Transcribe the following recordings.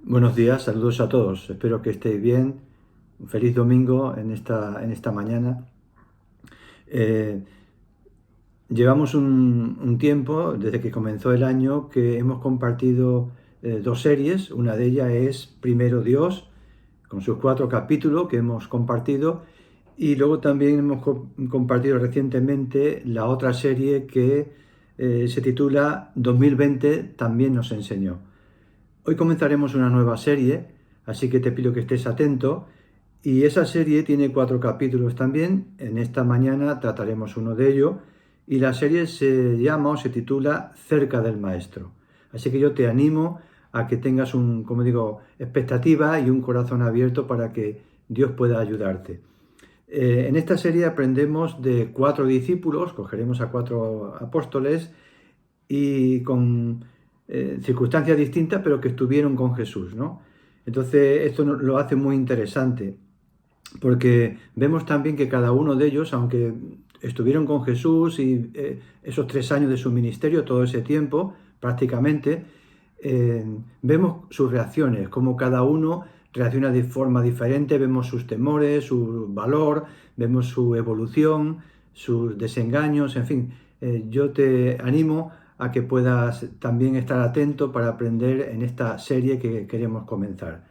Buenos días, saludos a todos. Espero que estéis bien. Un feliz domingo en esta mañana. Eh, Llevamos un tiempo, desde que comenzó el año, que hemos compartido dos series. Una de ellas es Primero Dios, con sus 4 capítulos que hemos compartido. Y luego también hemos compartido recientemente la otra serie que se titula 2020 también nos enseñó. Hoy comenzaremos una nueva serie, así que te pido que estés atento. Y esa serie tiene 4 capítulos también. En esta mañana trataremos uno de ellos. Y la serie se llama o se titula Cerca del Maestro. Así que yo te animo a que tengas como digo, expectativa y un corazón abierto para que Dios pueda ayudarte. En esta serie aprendemos de 4 discípulos, cogeremos a 4 apóstoles y con circunstancias distintas, pero que estuvieron con Jesús, ¿no? Entonces, esto lo hace muy interesante, porque vemos también que cada uno de ellos, aunque estuvieron con Jesús y esos 3 años de su ministerio, todo ese tiempo, prácticamente, vemos sus reacciones, como cada uno reacciona de forma diferente, vemos sus temores, su valor, vemos su evolución, sus desengaños, en fin. Yo te animo a que puedas también estar atento para aprender en esta serie que queremos comenzar.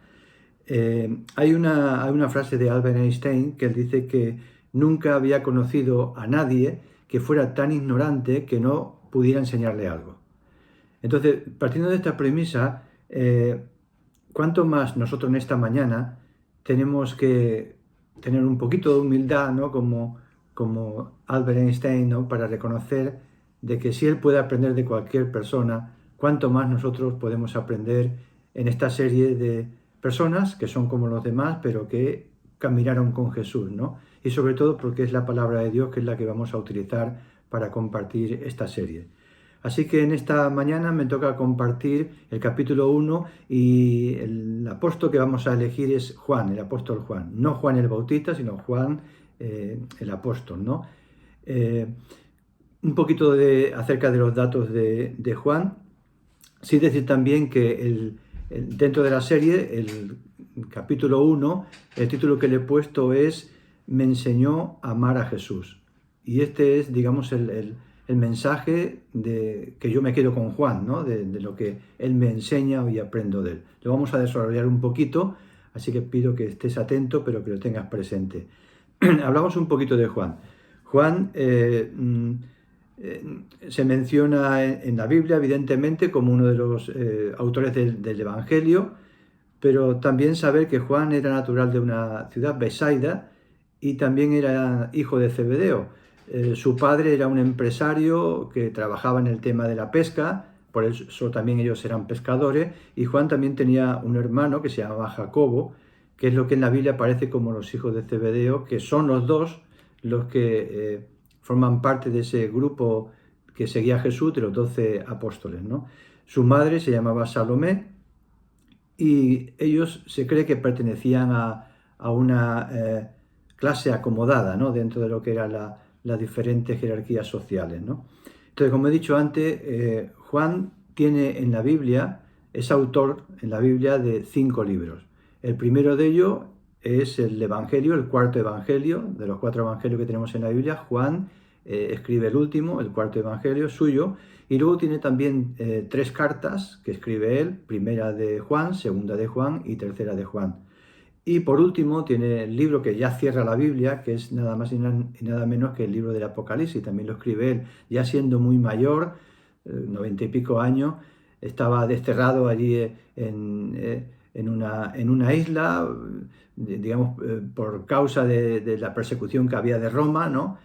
Hay una frase de Albert Einstein que él dice que nunca había conocido a nadie que fuera tan ignorante que no pudiera enseñarle algo. Entonces, partiendo de esta premisa, ¿cuánto más nosotros en esta mañana tenemos que tener un poquito de humildad, ¿no? Como Albert Einstein, ¿no? Para reconocer de que si él puede aprender de cualquier persona, cuánto más nosotros podemos aprender en esta serie de personas que son como los demás, pero que caminaron con Jesús, ¿no? Y sobre todo porque es la palabra de Dios que es la que vamos a utilizar para compartir esta serie. Así que en esta mañana me toca compartir el capítulo 1 y el apóstol que vamos a elegir es Juan, el apóstol Juan. No Juan el Bautista, sino Juan el apóstol, ¿no? Eh, un poquito acerca de los datos de Juan. Sí decir también que dentro de la serie, el capítulo 1, el título que le he puesto es Me enseñó a amar a Jesús. Y este es, digamos, el mensaje que yo me quedo con Juan, ¿no? De lo que él me enseña y aprendo de él. Lo vamos a desarrollar un poquito, así que pido que estés atento, pero que lo tengas presente. Hablamos un poquito de Juan. Juan se menciona en la Biblia, evidentemente, como uno de los autores del Evangelio, pero también saber que Juan era natural de una ciudad, Besaida, y también era hijo de Zebedeo. Su padre era un empresario que trabajaba en el tema de la pesca, por eso también ellos eran pescadores, y Juan también tenía un hermano que se llamaba Jacobo, que es lo que en la Biblia aparece como los hijos de Zebedeo, que son los dos los que forman parte de ese grupo que seguía a Jesús, de los 12 apóstoles, ¿no? Su madre se llamaba Salomé y ellos se cree que pertenecían a una clase acomodada, ¿no? Dentro de lo que eran las diferentes jerarquías sociales, ¿no? Entonces, como he dicho antes, Juan tiene en la Biblia, es autor en la Biblia de 5 libros. El primero de ellos es el Evangelio, el cuarto Evangelio, de los 4 Evangelios que tenemos en la Biblia. Juan escribe el último, el cuarto Evangelio suyo, y luego tiene también 3 cartas que escribe él, primera de Juan, segunda de Juan y tercera de Juan. Y por último tiene el libro que ya cierra la Biblia, que es nada más y nada menos que el libro del Apocalipsis, también lo escribe él, ya siendo muy mayor, 90 y pico años, estaba desterrado allí en una isla, digamos, por causa de la persecución que había de Roma, ¿no?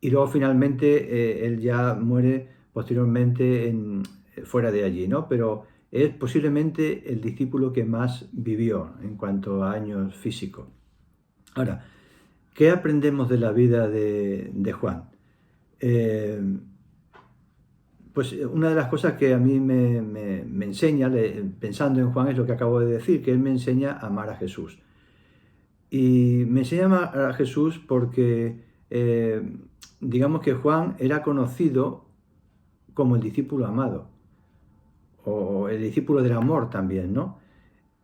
Y luego finalmente él ya muere posteriormente fuera de allí, ¿no? Pero es posiblemente el discípulo que más vivió en cuanto a años físicos. Ahora, ¿qué aprendemos de la vida de Juan? Eh, pues una de las cosas que a mí me enseña, pensando en Juan, es lo que acabo de decir, que él me enseña a amar a Jesús. Y me enseña a amar a Jesús porque, digamos que Juan era conocido como el discípulo amado, o el discípulo del amor también, ¿no?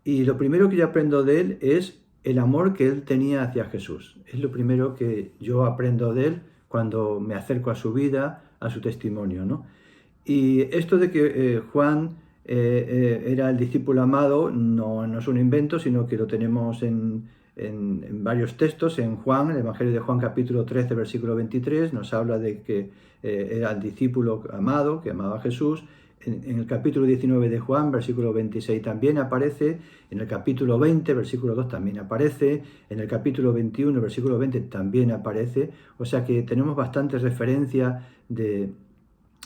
Y lo primero que yo aprendo de él es el amor que él tenía hacia Jesús. Es lo primero que yo aprendo de él cuando me acerco a su vida, a su testimonio, ¿no? Y esto de que Juan era el discípulo amado no es un invento, sino que lo tenemos en varios textos. En Juan, el Evangelio de Juan capítulo 13, versículo 23, nos habla de que era el discípulo amado, que amaba a Jesús. En el capítulo 19 de Juan, versículo 26 también aparece, en el capítulo 20, versículo 2 también aparece, en el capítulo 21, versículo 20 también aparece, o sea que tenemos bastantes referencias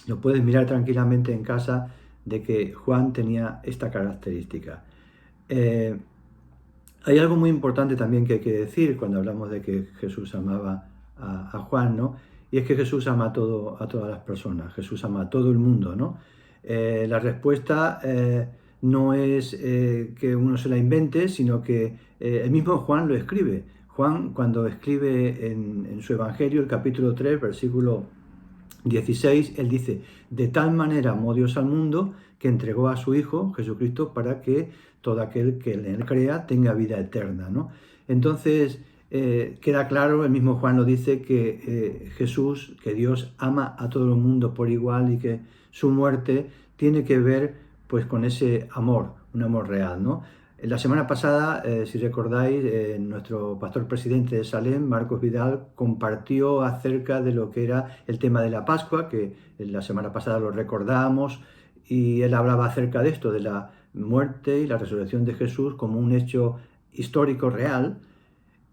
lo puedes mirar tranquilamente en casa, de que Juan tenía esta característica. Hay algo muy importante también que hay que decir cuando hablamos de que Jesús amaba a Juan, ¿no? Y es que Jesús ama a todas las personas, Jesús ama a todo el mundo, ¿no? La respuesta no es que uno se la invente, sino que el mismo Juan lo escribe. Juan, cuando escribe en su Evangelio, el capítulo 3, versículo 16, él dice: de tal manera amó Dios al mundo que entregó a su Hijo Jesucristo para que todo aquel que en él crea tenga vida eterna, ¿no? Entonces queda claro, el mismo Juan lo dice, que Jesús, que Dios ama a todo el mundo por igual y que su muerte tiene que ver pues con ese amor, un amor real, ¿no? La semana pasada, si recordáis, nuestro pastor presidente de Salem, Marcos Vidal, compartió acerca de lo que era el tema de la Pascua, que la semana pasada lo recordábamos, y él hablaba acerca de esto, de la muerte y la resurrección de Jesús como un hecho histórico real,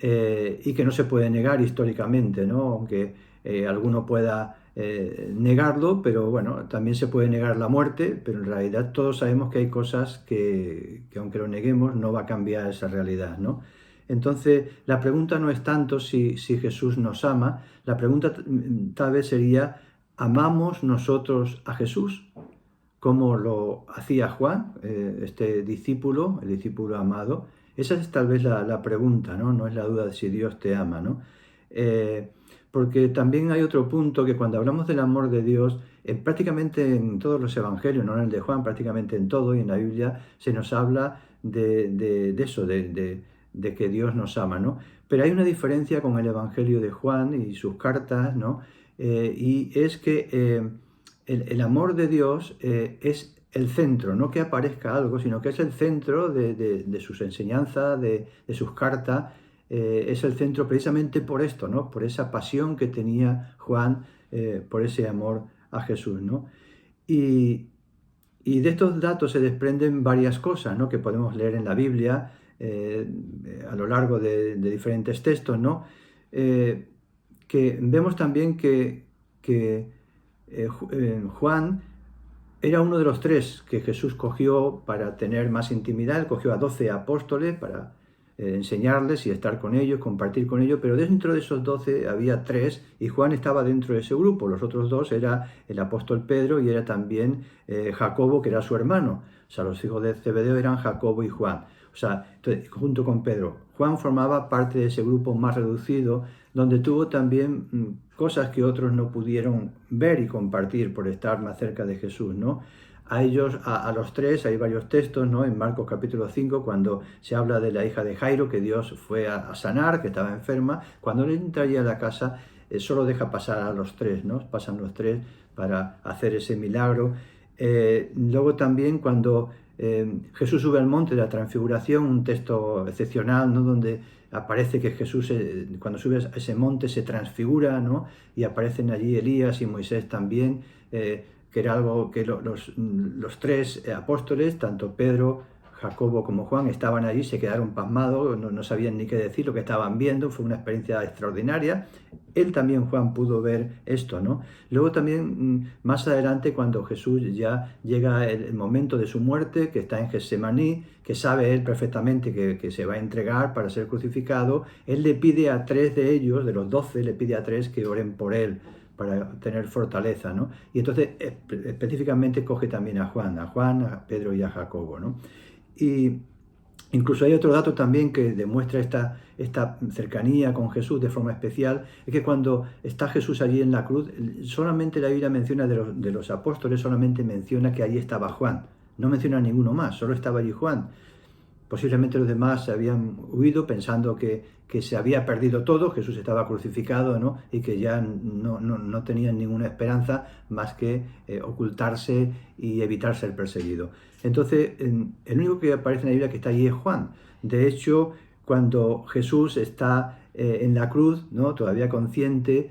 y que no se puede negar históricamente, ¿no? Aunque alguno pueda negarlo, pero bueno, también se puede negar la muerte, pero en realidad todos sabemos que hay cosas que aunque lo neguemos no va a cambiar esa realidad, ¿no? Entonces, la pregunta no es tanto si Jesús nos ama, la pregunta tal vez sería: ¿amamos nosotros a Jesús como lo hacía Juan, este discípulo, el discípulo amado? Esa es tal vez la pregunta, ¿no? No es la duda de si Dios te ama, ¿no? Porque también hay otro punto, que cuando hablamos del amor de Dios, prácticamente en todos los evangelios, no en el de Juan, prácticamente en todo y en la Biblia se nos habla de eso, de que Dios nos ama, ¿no? Pero hay una diferencia con el evangelio de Juan y sus cartas, ¿no? Y es que el amor de Dios es el centro, no que aparezca algo, sino que es el centro de sus enseñanzas, de sus cartas. Es el centro precisamente por esto, ¿no? Por esa pasión que tenía Juan, por ese amor a Jesús, ¿no? Y, y de estos datos se desprenden varias cosas, ¿no? Que podemos leer en la Biblia a lo largo de diferentes textos, ¿no? Que vemos también que Juan era uno de los tres que Jesús cogió para tener más intimidad. Él cogió a 12 apóstoles para enseñarles y estar con ellos, compartir con ellos, pero dentro de esos 12 había tres y Juan estaba dentro de ese grupo. Los otros dos era el apóstol Pedro y era también Jacobo, que era su hermano. O sea, los hijos de Zebedeo eran Jacobo y Juan. O sea, entonces, junto con Pedro. Juan formaba parte de ese grupo más reducido, donde tuvo también cosas que otros no pudieron ver y compartir por estar más cerca de Jesús, ¿no? A ellos, a los tres, hay varios textos, ¿no? En Marcos capítulo 5, cuando se habla de la hija de Jairo, que Dios fue a sanar, que estaba enferma. Cuando él entra allí a la casa, solo deja pasar a los tres, ¿no? Pasan los tres para hacer ese milagro. Luego también cuando Jesús sube al monte de la transfiguración, un texto excepcional, ¿no? Donde aparece que Jesús, cuando sube a ese monte, se transfigura, ¿no? Y aparecen allí Elías y Moisés también, que era algo que los tres apóstoles, tanto Pedro, Jacobo como Juan, estaban allí, se quedaron pasmados, no sabían ni qué decir lo que estaban viendo. Fue una experiencia extraordinaria. Él también, Juan, pudo ver esto, ¿no? Luego también, más adelante, cuando Jesús ya llega el momento de su muerte, que está en Getsemaní, que sabe él perfectamente que se va a entregar para ser crucificado, él le pide a tres de ellos, de los 12, le pide a tres que oren por él, para tener fortaleza, ¿no? Y entonces específicamente coge también a Juan, a Pedro y a Jacobo, ¿no? Y incluso hay otro dato también que demuestra esta cercanía con Jesús de forma especial, es que cuando está Jesús allí en la cruz, solamente la Biblia menciona de los apóstoles, solamente menciona que allí estaba Juan, no menciona a ninguno más, solo estaba allí Juan. Posiblemente los demás se habían huido pensando que se había perdido todo, Jesús estaba crucificado, ¿no? Y que ya no tenían ninguna esperanza más que ocultarse y evitar ser perseguido. Entonces, el único que aparece en la Biblia que está allí es Juan. De hecho, cuando Jesús está en la cruz, ¿no? Todavía consciente,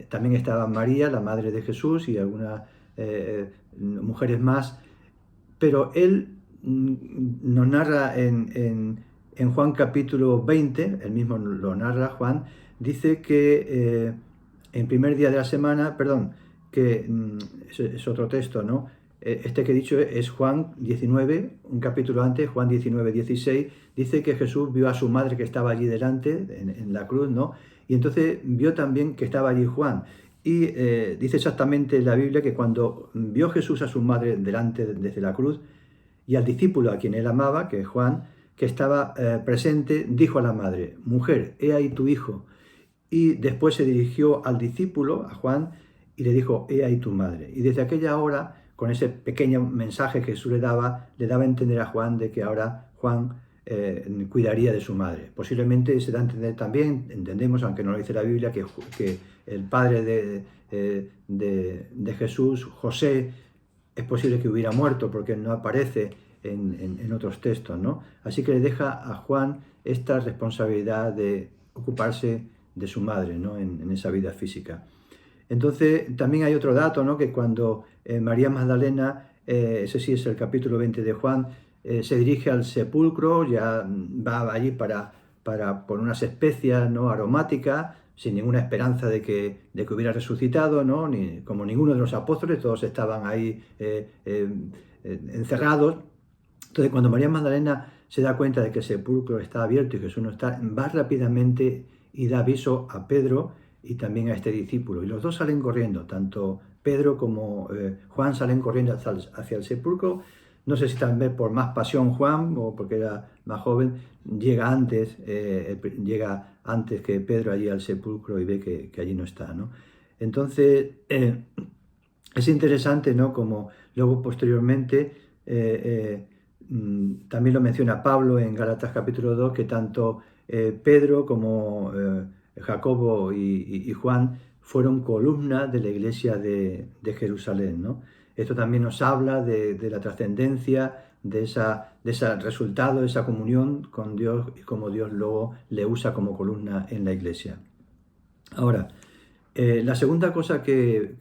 también estaba María, la madre de Jesús, y algunas mujeres más, pero él nos narra en Juan capítulo 20, él mismo lo narra Juan, dice que en primer día de la semana, perdón, que es otro texto, ¿no? Este que he dicho es Juan 19, un capítulo antes, Juan 19, 16, dice que Jesús vio a su madre que estaba allí delante, en la cruz, ¿no? Y entonces vio también que estaba allí Juan. Y dice exactamente la Biblia que cuando vio Jesús a su madre delante desde la cruz, y al discípulo a quien él amaba, que es Juan, que estaba presente, dijo a la madre: mujer, he ahí tu hijo. Y después se dirigió al discípulo, a Juan, y le dijo: he ahí tu madre. Y desde aquella hora, con ese pequeño mensaje que Jesús le daba a entender a Juan de que ahora Juan cuidaría de su madre. Posiblemente se da a entender también, entendemos, aunque no lo dice la Biblia, que el padre de Jesús, José, es posible que hubiera muerto porque no aparece en otros textos, ¿no? Así que le deja a Juan esta responsabilidad de ocuparse de su madre, ¿no? En esa vida física. Entonces, también hay otro dato, ¿no? Que cuando María Magdalena, ese sí es el capítulo 20 de Juan, se dirige al sepulcro, ya va allí por unas especias, ¿no? Aromáticas, sin ninguna esperanza de que hubiera resucitado, ¿no? Ni, como ninguno de los apóstoles, todos estaban ahí encerrados. Entonces, cuando María Magdalena se da cuenta de que el sepulcro está abierto y Jesús no está, va rápidamente y da aviso a Pedro y también a este discípulo. Y los dos salen corriendo, tanto Pedro como Juan salen corriendo hacia el sepulcro. No sé si también por más pasión Juan o porque era más joven, llega antes que Pedro allí al sepulcro y ve que allí no está, ¿no? Entonces, es interesante, ¿no? Como luego posteriormente también lo menciona Pablo en Gálatas capítulo 2, que tanto Pedro como Jacobo y Juan fueron columnas de la iglesia de Jerusalén, ¿no? Esto también nos habla de la trascendencia, de ese resultado, de esa comunión con Dios y cómo Dios luego le usa como columna en la iglesia. Ahora, la segunda cosa que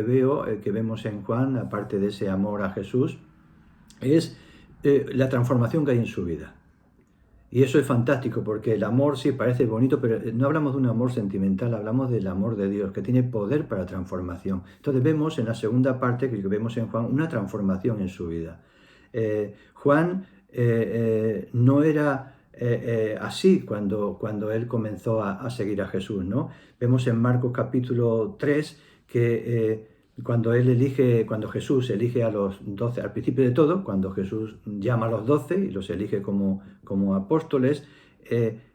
veo, que vemos en Juan, aparte de ese amor a Jesús, es la transformación que hay en su vida. Y eso es fantástico, porque el amor sí parece bonito, pero no hablamos de un amor sentimental, hablamos del amor de Dios, que tiene poder para transformación. Entonces vemos en la segunda parte, que vemos en Juan, una transformación en su vida. Juan no era así cuando él comenzó a seguir a Jesús, ¿no? Vemos en Marcos capítulo 3 que cuando Jesús elige a los 12, al principio de todo, cuando Jesús llama a los 12 y los elige como apóstoles,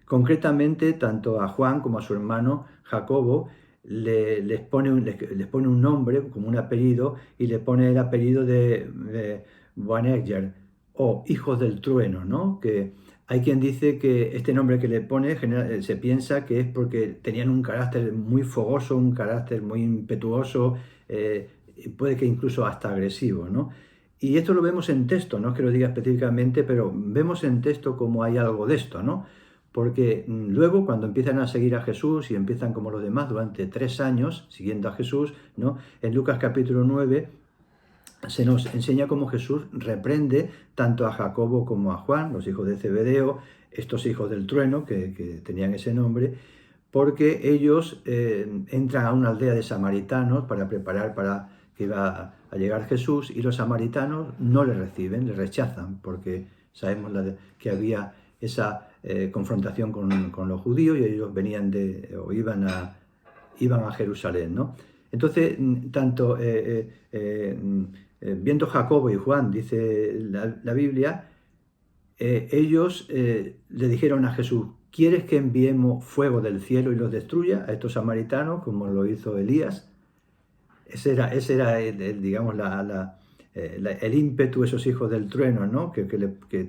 concretamente tanto a Juan como a su hermano Jacobo les pone un nombre, como un apellido, y le pone el apellido de Boanerges, o hijos del trueno, ¿no? Que hay quien dice que este nombre que le pone se piensa que es porque tenían un carácter muy fogoso, un carácter muy impetuoso, puede que incluso hasta agresivo, ¿no? Y esto lo vemos en texto, no es que lo diga específicamente, pero vemos en texto como hay algo de esto, ¿no? Porque luego cuando empiezan a seguir a Jesús y empiezan como los demás durante 3 años siguiendo a Jesús, ¿no? En Lucas capítulo 9 se nos enseña cómo Jesús reprende tanto a Jacobo como a Juan, los hijos de Zebedeo, estos hijos del trueno que tenían ese nombre, porque ellos entran a una aldea de samaritanos para preparar para que iba a llegar Jesús, y los samaritanos no le reciben, le rechazan, porque sabemos que había esa confrontación con los judíos y ellos iban a Jerusalén, ¿no? Entonces, tanto viendo Jacobo y Juan, dice la Biblia, ellos le dijeron a Jesús: ¿quieres que enviemos fuego del cielo y los destruya a estos samaritanos como lo hizo Elías? Ese era digamos, el ímpetu, esos hijos del trueno, ¿no? Que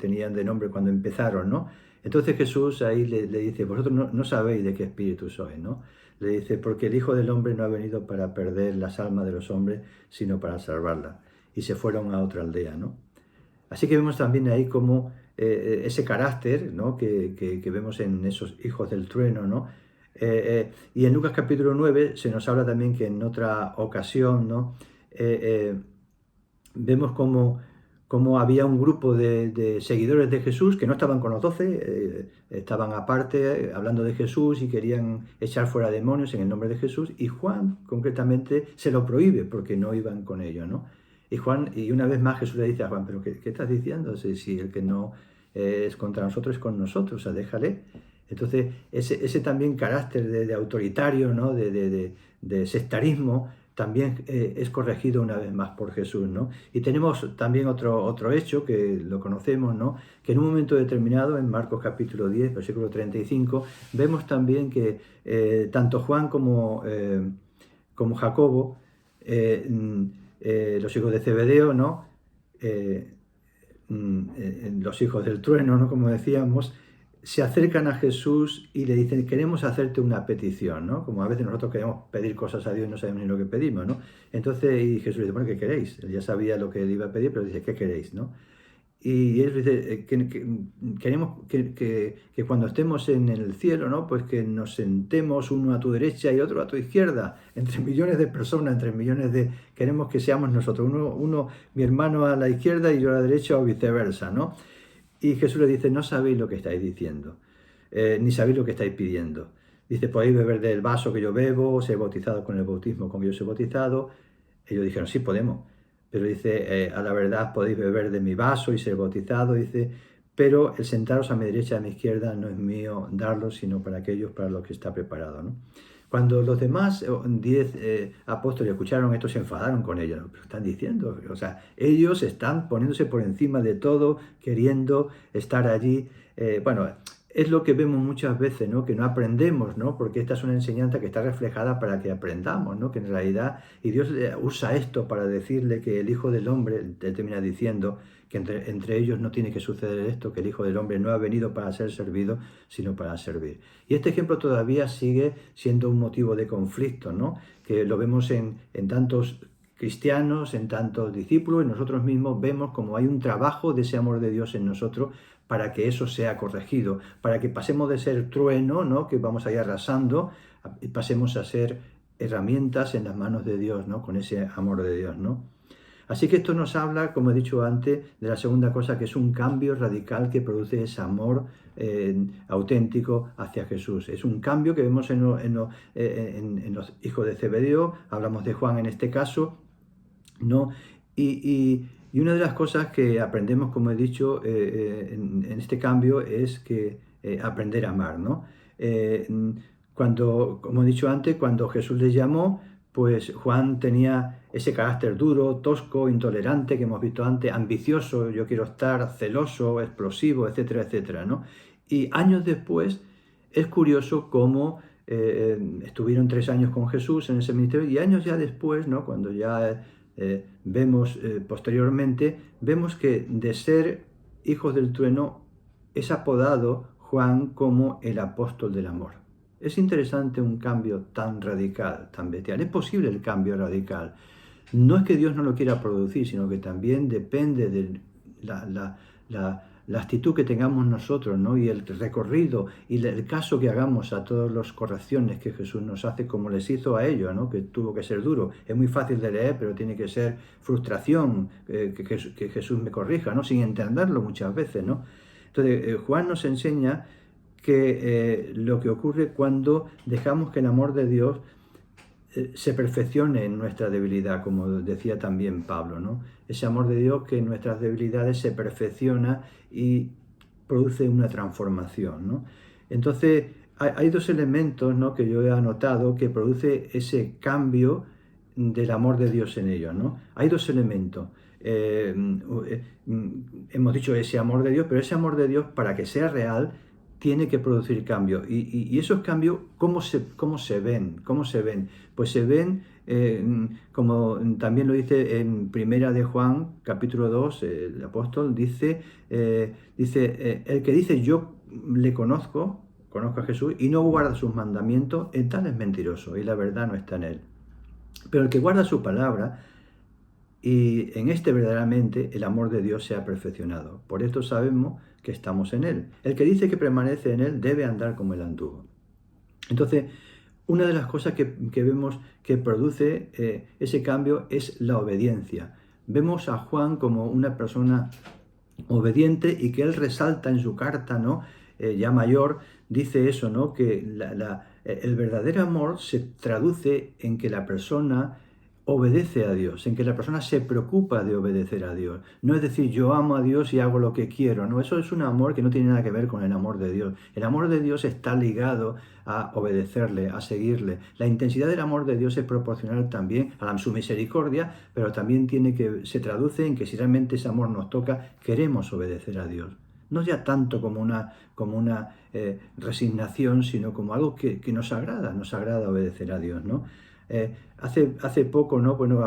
tenían de nombre cuando empezaron, ¿no? Entonces Jesús ahí le dice, vosotros no sabéis de qué espíritu sois, ¿no? Le dice, porque el Hijo del Hombre no ha venido para perder las almas de los hombres, sino para salvarlas. Y se fueron a otra aldea, ¿no? Así que vemos también ahí como ese carácter, ¿no? que vemos en esos hijos del trueno, ¿no? Y en Lucas capítulo 9 se nos habla también que en otra ocasión, ¿no? Eh, eh, vemos como había un grupo de seguidores de Jesús que no estaban con los 12, estaban aparte hablando de Jesús y querían echar fuera demonios en el nombre de Jesús, y Juan concretamente se lo prohíbe porque no iban con ellos, ¿no? Y una vez más Jesús le dice a Juan, ¿pero qué estás diciendo? Si el que no es contra nosotros es con nosotros, o sea, déjale. Entonces, ese también carácter de autoritario, ¿no? de sectarismo, también es corregido una vez más por Jesús, ¿no? Y tenemos también otro hecho que lo conocemos, ¿no? Que en un momento determinado, en Marcos capítulo 10, versículo 35, vemos también que tanto Juan como Jacobo, los hijos de Zebedeo, ¿no? Eh, los hijos del trueno, ¿no? Como decíamos, se acercan a Jesús y le dicen, queremos hacerte una petición, ¿no? Como a veces nosotros queremos pedir cosas a Dios y no sabemos ni lo que pedimos, ¿no? Entonces, y Jesús le dice, bueno, ¿qué queréis? Él ya sabía lo que él iba a pedir, pero dice, ¿qué queréis, no? Y él dice, queremos que cuando estemos en el cielo, ¿no? Pues que nos sentemos uno a tu derecha y otro a tu izquierda, entre millones de personas, entre millones de... Queremos que seamos nosotros, mi hermano a la izquierda y yo a la derecha o viceversa, ¿no? Y Jesús le dice, no sabéis lo que estáis diciendo, ni sabéis lo que estáis pidiendo. Dice, podéis beber del vaso que yo bebo, ser bautizado con el bautismo con que yo soy bautizado. Ellos dijeron, sí, podemos. Pero dice, a la verdad podéis beber de mi vaso y ser bautizado. Dice, pero el sentaros a mi derecha y a mi izquierda no es mío darlo, sino para aquellos para los que está preparado, ¿no? Cuando los demás 10 apóstoles escucharon esto, se enfadaron con ellos. ¿Pero están diciendo? O sea, ellos están poniéndose por encima de todo, queriendo estar allí. Bueno, es lo que vemos muchas veces, ¿no? Que no aprendemos, ¿no? Porque esta es una enseñanza que está reflejada para que aprendamos, ¿no? Que en realidad, y Dios usa esto para decirle que el Hijo del Hombre, él termina diciendo que entre ellos no tiene que suceder esto, que el Hijo del Hombre no ha venido para ser servido, sino para servir. Y este ejemplo todavía sigue siendo un motivo de conflicto, ¿no? Que lo vemos en tantos cristianos, en tantos discípulos, y nosotros mismos vemos como hay un trabajo de ese amor de Dios en nosotros para que eso sea corregido, para que pasemos de ser trueno, ¿no? Que vamos ahí arrasando, y pasemos a ser herramientas en las manos de Dios, ¿no? Con ese amor de Dios, ¿no? Así que esto nos habla, como he dicho antes, de la segunda cosa, que es un cambio radical que produce ese amor auténtico hacia Jesús. Es un cambio que vemos en los hijos de Zebedeo, hablamos de Juan en este caso, ¿no? Y una de las cosas que aprendemos, como he dicho, en este cambio es que aprender a amar, ¿no? Como he dicho antes, cuando Jesús les llamó, pues Juan tenía ese carácter duro, tosco, intolerante que hemos visto antes, ambicioso, yo quiero estar, celoso, explosivo, etcétera, etcétera, ¿no? Y años después es curioso cómo estuvieron 3 años con Jesús en ese ministerio, y años ya después, ¿no? Cuando ya vemos posteriormente, vemos que de ser hijos del trueno es apodado Juan como el apóstol del amor. Es interesante un cambio tan radical, tan bestial. Es posible el cambio radical. No es que Dios no lo quiera producir, sino que también depende de la actitud que tengamos nosotros, ¿no? Y el recorrido y el caso que hagamos a todas las correcciones que Jesús nos hace, como les hizo a ellos, ¿no? Que tuvo que ser duro. Es muy fácil de leer, pero tiene que ser frustración, que Jesús me corrija, ¿no? Sin entenderlo muchas veces, ¿no? Entonces, Juan nos enseña que lo que ocurre cuando dejamos que el amor de Dios se perfeccione en nuestra debilidad, como decía también Pablo, ¿no? Ese amor de Dios que en nuestras debilidades se perfecciona y produce una transformación, ¿no? Entonces, hay 2 elementos, ¿no? Que yo he anotado que produce ese cambio del amor de Dios en ellos, ¿no? Hay 2 elementos. Hemos dicho ese amor de Dios, pero ese amor de Dios, para que sea real, tiene que producir cambio. Y esos cambios, ¿cómo se ven? ¿Cómo se ven? Pues se ven, como también lo dice en Primera de Juan, capítulo 2, el apóstol dice, el que dice yo le conozco a Jesús y no guarda sus mandamientos, el tal es mentiroso y la verdad no está en él. Pero el que guarda su palabra, y en este verdaderamente el amor de Dios se ha perfeccionado. Por esto sabemos que estamos en Él. El que dice que permanece en Él debe andar como Él anduvo. Entonces, una de las cosas que vemos que produce ese cambio es la obediencia. Vemos a Juan como una persona obediente y que él resalta en su carta, ¿no? Ya mayor, dice eso, ¿no? Que el verdadero amor se traduce en que la persona obedece a Dios, en que la persona se preocupa de obedecer a Dios. No es decir, yo amo a Dios y hago lo que quiero, no, eso es un amor que no tiene nada que ver con el amor de Dios. El amor de Dios está ligado a obedecerle, a seguirle. La intensidad del amor de Dios es proporcional también a su misericordia, pero también se traduce en que si realmente ese amor nos toca, queremos obedecer a Dios. No ya tanto como una resignación, sino como algo que nos agrada obedecer a Dios, ¿no? Hace poco, ¿no? Bueno,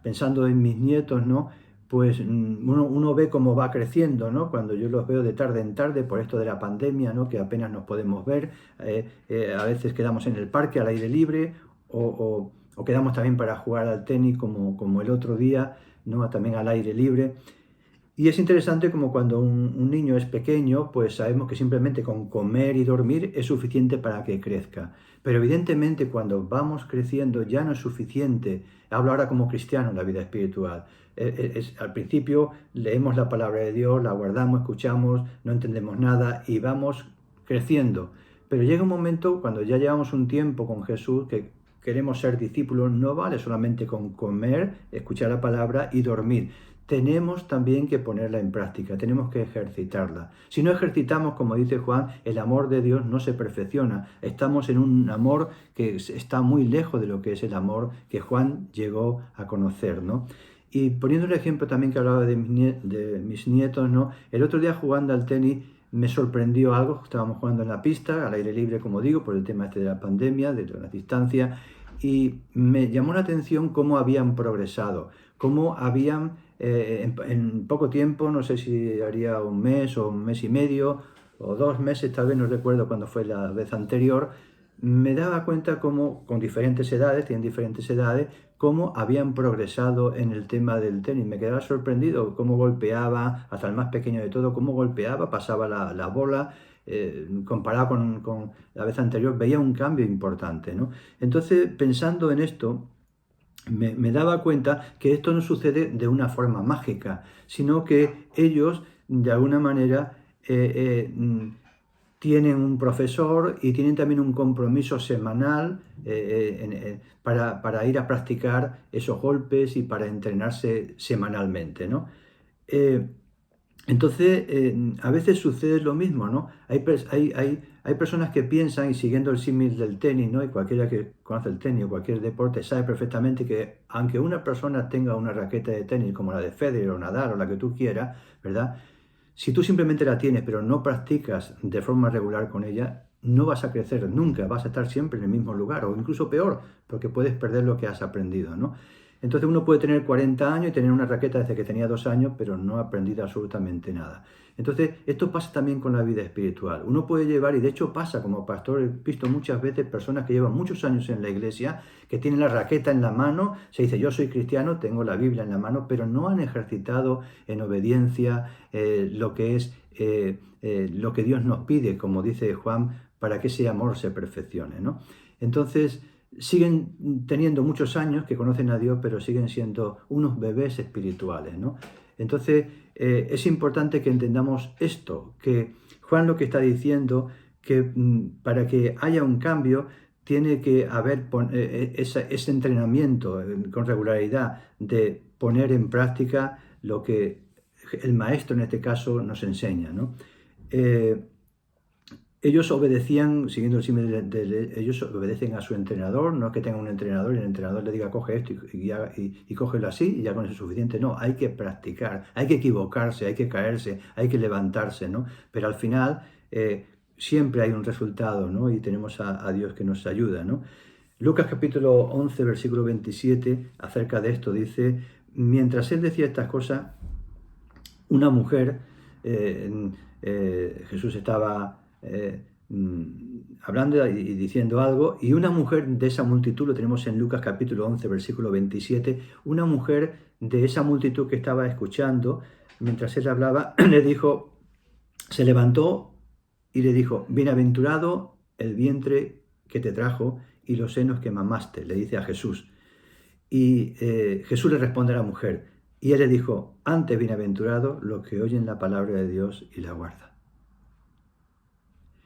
pensando en mis nietos, ¿no? Pues uno ve cómo va creciendo, ¿no? Cuando yo los veo de tarde en tarde por esto de la pandemia, ¿no? Que apenas nos podemos ver, a veces quedamos en el parque al aire libre o quedamos también para jugar al tenis como el otro día, ¿no? También al aire libre. Y es interesante como cuando un niño es pequeño, pues sabemos que simplemente con comer y dormir es suficiente para que crezca. Pero evidentemente cuando vamos creciendo ya no es suficiente. Hablo ahora como cristiano en la vida espiritual. Al principio leemos la palabra de Dios, la guardamos, escuchamos, no entendemos nada y vamos creciendo. Pero llega un momento cuando ya llevamos un tiempo con Jesús que queremos ser discípulos, no vale solamente con comer, escuchar la palabra y dormir. Tenemos también que ponerla en práctica, tenemos que ejercitarla. Si no ejercitamos, como dice Juan, el amor de Dios no se perfecciona. Estamos en un amor que está muy lejos de lo que es el amor que Juan llegó a conocer, ¿no? Y poniendo el ejemplo también que hablaba de mis nietos, ¿no? El otro día jugando al tenis me sorprendió algo, estábamos jugando en la pista, al aire libre, como digo, por el tema este de la pandemia, de la distancia, y me llamó la atención cómo habían progresado, cómo habían en poco tiempo, no sé si haría un mes o un mes y medio o 2 meses, tal vez no recuerdo cuándo fue la vez anterior, me daba cuenta cómo con diferentes edades, tienen diferentes edades, cómo habían progresado en el tema del tenis. Me quedaba sorprendido cómo golpeaba, hasta el más pequeño de todo, cómo golpeaba, pasaba la bola, comparado con la vez anterior, veía un cambio importante, ¿no? Entonces, pensando en esto, me daba cuenta que esto no sucede de una forma mágica, sino que ellos, de alguna manera, tienen un profesor y tienen también un compromiso semanal para ir a practicar esos golpes y para entrenarse semanalmente, ¿no? Eh, entonces, a veces sucede lo mismo, ¿no? Hay personas que piensan, y siguiendo el símil del tenis, ¿no? Y cualquiera que conoce el tenis o cualquier deporte sabe perfectamente que aunque una persona tenga una raqueta de tenis como la de Federer o Nadal o la que tú quieras, ¿verdad? Si tú simplemente la tienes pero no practicas de forma regular con ella, no vas a crecer nunca, vas a estar siempre en el mismo lugar o incluso peor, porque puedes perder lo que has aprendido, ¿no? Entonces uno puede tener 40 años y tener una raqueta desde que tenía 2 años, pero no ha aprendido absolutamente nada. Entonces esto pasa también con la vida espiritual. Uno puede llevar, y de hecho pasa como pastor, he visto muchas veces personas que llevan muchos años en la iglesia, que tienen la raqueta en la mano, se dice yo soy cristiano, tengo la Biblia en la mano, pero no han ejercitado en obediencia lo que es lo que Dios nos pide, como dice Juan, para que ese amor se perfeccione, ¿no? Entonces, siguen teniendo muchos años que conocen a Dios, pero siguen siendo unos bebés espirituales, ¿no? Entonces, es importante que entendamos esto, que Juan lo que está diciendo, que para que haya un cambio, tiene que haber ese entrenamiento con regularidad de poner en práctica lo que el maestro en este caso nos enseña, ¿no? Ellos obedecían, siguiendo el símil ellos obedecen a su entrenador, no es que tengan un entrenador y el entrenador le diga coge esto y cógelo así y ya con eso es suficiente. No, hay que practicar, hay que equivocarse, hay que caerse, hay que levantarse, ¿no? Pero al final siempre hay un resultado, ¿no? Y tenemos a Dios que nos ayuda, ¿no? Lucas capítulo 11, versículo 27, acerca de esto dice, mientras él decía estas cosas, una mujer, Jesús estaba hablando y diciendo algo, y una mujer de esa multitud, lo tenemos en Lucas capítulo 11, versículo 27, una mujer de esa multitud que estaba escuchando, mientras él hablaba, le dijo, se levantó y le dijo, bienaventurado el vientre que te trajo y los senos que mamaste, le dice a Jesús. Y Jesús le responde a la mujer, y él le dijo, antes bienaventurado los que oyen la palabra de Dios y la guardan.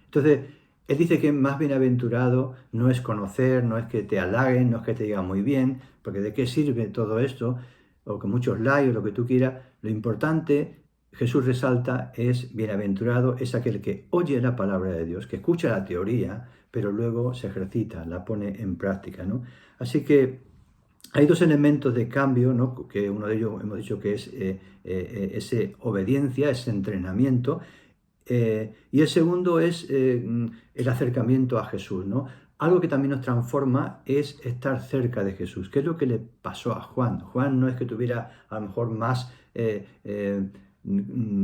Entonces, él dice que más bienaventurado no es conocer, no es que te halaguen, no es que te digan muy bien, porque ¿de qué sirve todo esto? O que muchos likes, o lo que tú quieras. Lo importante, Jesús resalta, es bienaventurado, es aquel que oye la palabra de Dios, que escucha la teoría, pero luego se ejercita, la pone en práctica, ¿no? Así que hay dos elementos de cambio, ¿no? Que uno de ellos hemos dicho que es esa obediencia, ese entrenamiento, y el segundo es el acercamiento a Jesús, ¿no? Algo que también nos transforma es estar cerca de Jesús. ¿Qué es lo que le pasó a Juan? Juan no es que tuviera a lo mejor más,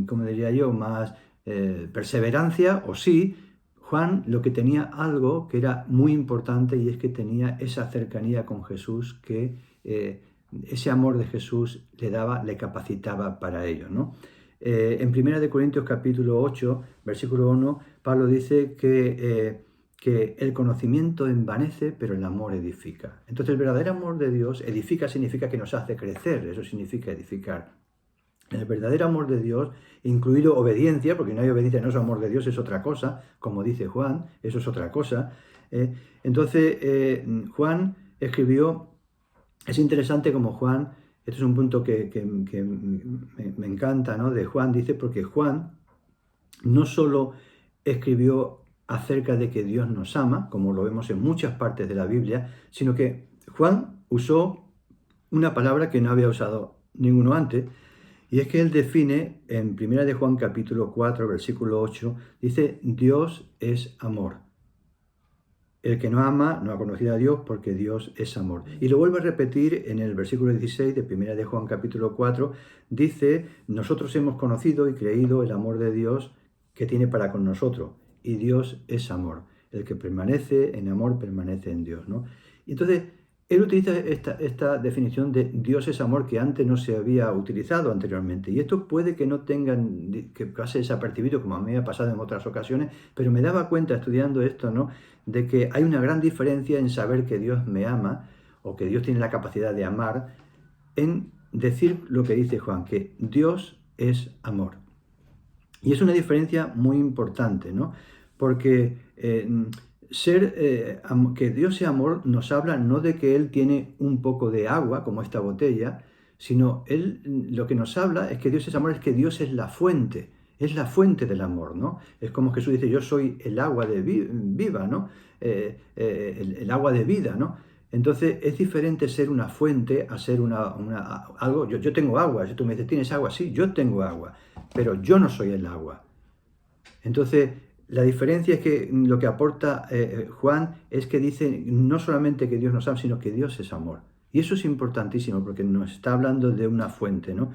¿cómo diría yo? Más perseverancia, o sí. Juan lo que tenía algo que era muy importante y es que tenía esa cercanía con Jesús, que ese amor de Jesús le capacitaba para ello, ¿no? En 1 Corintios capítulo 8, versículo 1, Pablo dice que el conocimiento envanece, pero el amor edifica. Entonces el verdadero amor de Dios, edifica significa que nos hace crecer, eso significa edificar. El verdadero amor de Dios, incluido obediencia, porque no hay obediencia, no es amor de Dios, es otra cosa, como dice Juan, eso es otra cosa. Entonces Juan escribió, es interesante como Juan, este es un punto que me encanta, ¿no? De Juan, dice, porque Juan no solo escribió acerca de que Dios nos ama, como lo vemos en muchas partes de la Biblia, sino que Juan usó una palabra que no había usado ninguno antes, y es que él define en 1 de Juan capítulo 4, versículo 8, dice, Dios es amor. El que no ama no ha conocido a Dios, porque Dios es amor. Y lo vuelve a repetir en el versículo 16 de 1 de Juan capítulo 4, dice, nosotros hemos conocido y creído el amor de Dios que tiene para con nosotros, y Dios es amor. El que permanece en amor permanece en Dios, ¿no? Y entonces, él utiliza esta definición de Dios es amor que antes no se había utilizado anteriormente. Y esto puede que no tengan, que pase desapercibido, como a mí me ha pasado en otras ocasiones, pero me daba cuenta estudiando esto, ¿no? De que hay una gran diferencia en saber que Dios me ama, o que Dios tiene la capacidad de amar, en decir lo que dice Juan, que Dios es amor. Y es una diferencia muy importante, ¿no? Porque que Dios sea amor nos habla no de que Él tiene un poco de agua, como esta botella, sino lo que nos habla es que Dios es amor, es que Dios es la fuente del amor, ¿no? Es como Jesús dice, yo soy el agua viva, ¿no? El agua de vida, ¿no? Entonces es diferente ser una fuente a ser algo. Yo tengo agua, si tú me dices, ¿tienes agua? Sí, yo tengo agua, pero yo no soy el agua. Entonces, la diferencia es que lo que aporta Juan es que dice no solamente que Dios nos ama, sino que Dios es amor. Y eso es importantísimo porque nos está hablando de una fuente, ¿no?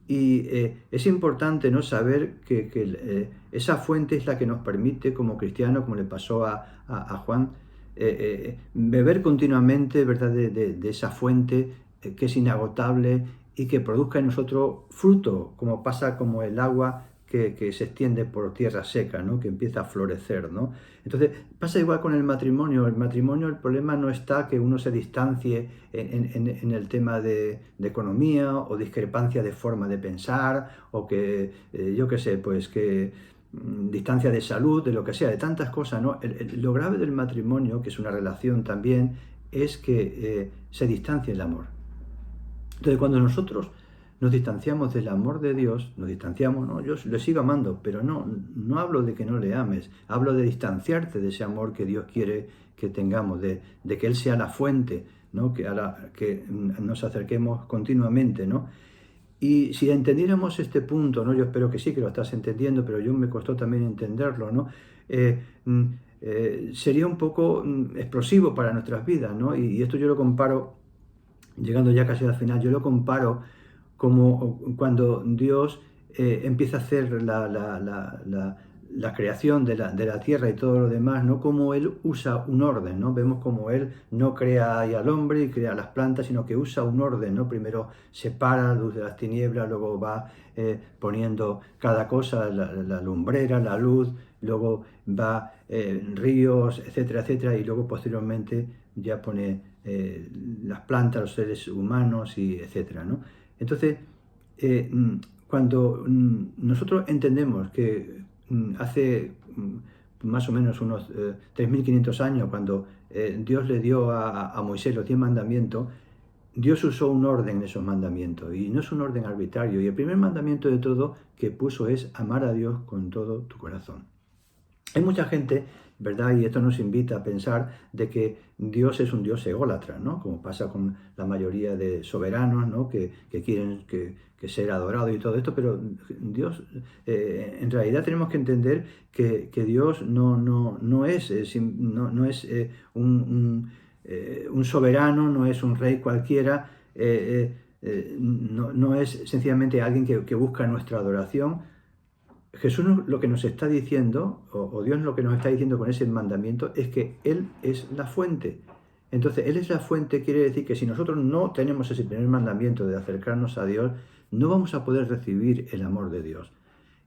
Y es importante, ¿no?, saber que esa fuente es la que nos permite como cristianos, como le pasó a Juan, beber continuamente, ¿verdad?, de esa fuente que es inagotable y que produzca en nosotros fruto, como pasa como el agua que se extiende por tierra seca, ¿no?, que empieza a florecer, ¿no? Entonces, pasa igual con el matrimonio. El matrimonio, el problema no está que uno se distancie en el tema de economía o discrepancia de forma de pensar o que, yo qué sé, pues que distancia de salud, de lo que sea, de tantas cosas, ¿no? Lo grave del matrimonio, que es una relación también, es que se distancia el amor. Entonces, cuando nosotros nos distanciamos del amor de Dios, nos distanciamos, ¿no? Yo le sigo amando, pero no hablo de que no le ames, hablo de distanciarte de ese amor que Dios quiere que tengamos, de que Él sea la fuente, ¿no?, que nos acerquemos continuamente, ¿no? Y si entendiéramos este punto, ¿no? Yo espero que sí, que lo estás entendiendo, pero yo me costó también entenderlo, ¿no? Eh, mm, Sería un poco explosivo para nuestras vidas, ¿no? Y esto yo lo comparo, llegando ya casi al final, yo lo comparo como cuando Dios empieza a hacer la creación de la tierra y todo lo demás, ¿no? Como Él usa un orden, ¿no? Vemos como Él no crea ahí al hombre y crea las plantas, sino que usa un orden, ¿no? Primero separa la luz de las tinieblas, luego va poniendo cada cosa, la lumbrera, la luz, luego va ríos, etcétera, etcétera, y luego posteriormente ya pone las plantas, los seres humanos, y etcétera, ¿no? Entonces, eh, mm, cuando nosotros entendemos que hace más o menos unos 3.500 años, cuando Dios le dio a Moisés los 10 mandamientos, Dios usó un orden en esos mandamientos y no es un orden arbitrario. Y el primer mandamiento de todo que puso es amar a Dios con todo tu corazón. Hay mucha gente, ¿verdad? Y esto nos invita a pensar de que Dios es un Dios ególatra, ¿no? Como pasa con la mayoría de soberanos, ¿no? Que quieren que ser adorados y todo esto, pero Dios, en realidad tenemos que entender que Dios no es, no es un soberano, no es un rey cualquiera, no es sencillamente alguien que busca nuestra adoración. Jesús lo que nos está diciendo, o Dios lo que nos está diciendo con ese mandamiento, es que Él es la fuente. Entonces, Él es la fuente, quiere decir que si nosotros no tenemos ese primer mandamiento de acercarnos a Dios, no vamos a poder recibir el amor de Dios.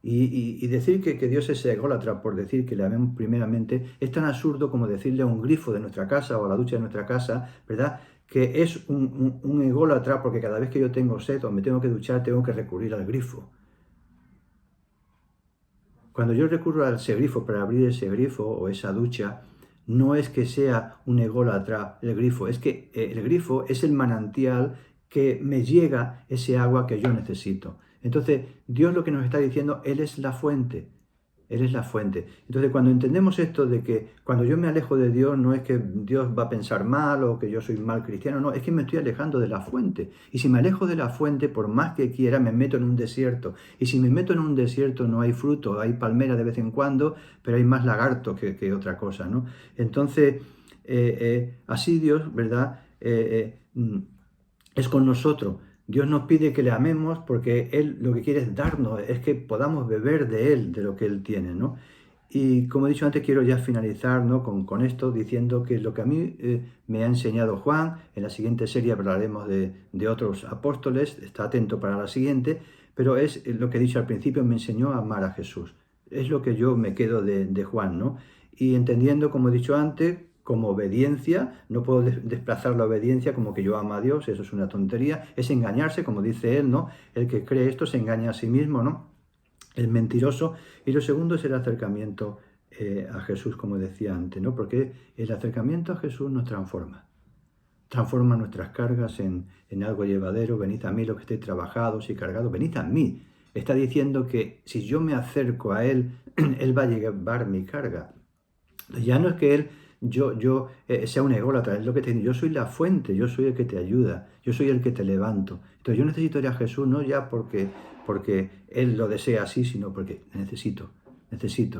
Y decir que Dios es ególatra por decir que le amemos primeramente es tan absurdo como decirle a un grifo de nuestra casa o a la ducha de nuestra casa, ¿verdad? Que es un ególatra porque cada vez que yo tengo sed o me tengo que duchar tengo que recurrir al grifo. Cuando yo recurro a ese grifo para abrir ese grifo o esa ducha, no es que sea un ególatra el grifo, es que el grifo es el manantial que me llega ese agua que yo necesito. Entonces, Dios lo que nos está diciendo, Él es la fuente. Él es la fuente. Entonces, cuando entendemos esto de que cuando yo me alejo de Dios, no es que Dios va a pensar mal o que yo soy mal cristiano, no, es que me estoy alejando de la fuente. Y si me alejo de la fuente, por más que quiera, me meto en un desierto. Y si me meto en un desierto, no hay fruto, hay palmera de vez en cuando, pero hay más lagarto que otra cosa, ¿no? Entonces, así Dios, ¿verdad? Es con nosotros. Dios nos pide que le amemos porque Él lo que quiere es darnos, es que podamos beber de Él, de lo que Él tiene, ¿no? Y como he dicho antes, quiero ya finalizar, ¿no? con esto, diciendo que lo que a mí me ha enseñado Juan, en la siguiente serie hablaremos de otros apóstoles, está atento para la siguiente, pero es lo que he dicho al principio, me enseñó a amar a Jesús. Es lo que yo me quedo de Juan, ¿no? Y entendiendo, como he dicho antes, como obediencia, no puedo desplazar la obediencia como que yo amo a Dios, eso es una tontería, es engañarse, como dice él, ¿no? El que cree esto se engaña a sí mismo, ¿no? El mentiroso. Y lo segundo es el acercamiento a Jesús, como decía antes, ¿no? Porque el acercamiento a Jesús nos transforma nuestras cargas en algo llevadero. Venid a mí los que estéis trabajados y cargados, venid a mí. Está diciendo que si yo me acerco a Él, Él va a llevar mi carga. Ya no es que yo sea un ególatra, es lo que te digo, yo soy la fuente, yo soy el que te ayuda, yo soy el que te levanto. Entonces yo necesito ir a Jesús no ya porque Él lo desea así, sino porque necesito,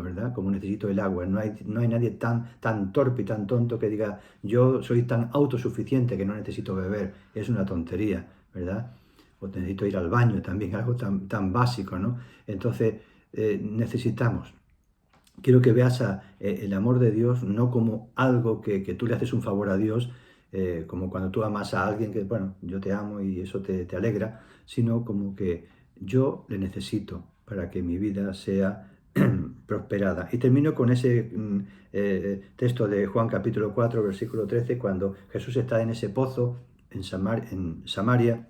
¿verdad? Como necesito el agua. No hay nadie tan torpe y tan tonto que diga, yo soy tan autosuficiente que no necesito beber. Es una tontería, ¿verdad? O necesito ir al baño también, algo tan básico, ¿no? Entonces necesitamos. Quiero que veas el amor de Dios no como algo que tú le haces un favor a Dios, como cuando tú amas a alguien que, bueno, yo te amo y eso te alegra, sino como que yo le necesito para que mi vida sea prosperada. Y termino con ese texto de Juan capítulo 4, versículo 13, cuando Jesús está en ese pozo en Samaria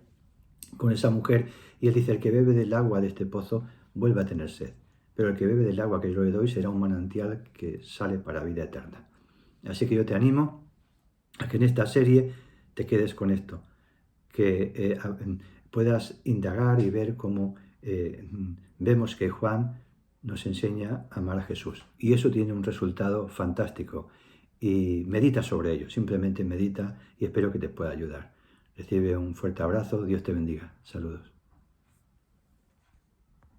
con esa mujer y él dice, el que bebe del agua de este pozo vuelve a tener sed, pero el que bebe del agua que yo le doy será un manantial que sale para vida eterna. Así que yo te animo a que en esta serie te quedes con esto, que puedas indagar y ver cómo vemos que Juan nos enseña a amar a Jesús. Y eso tiene un resultado fantástico. Y medita sobre ello, simplemente medita y espero que te pueda ayudar. Recibe un fuerte abrazo, Dios te bendiga. Saludos.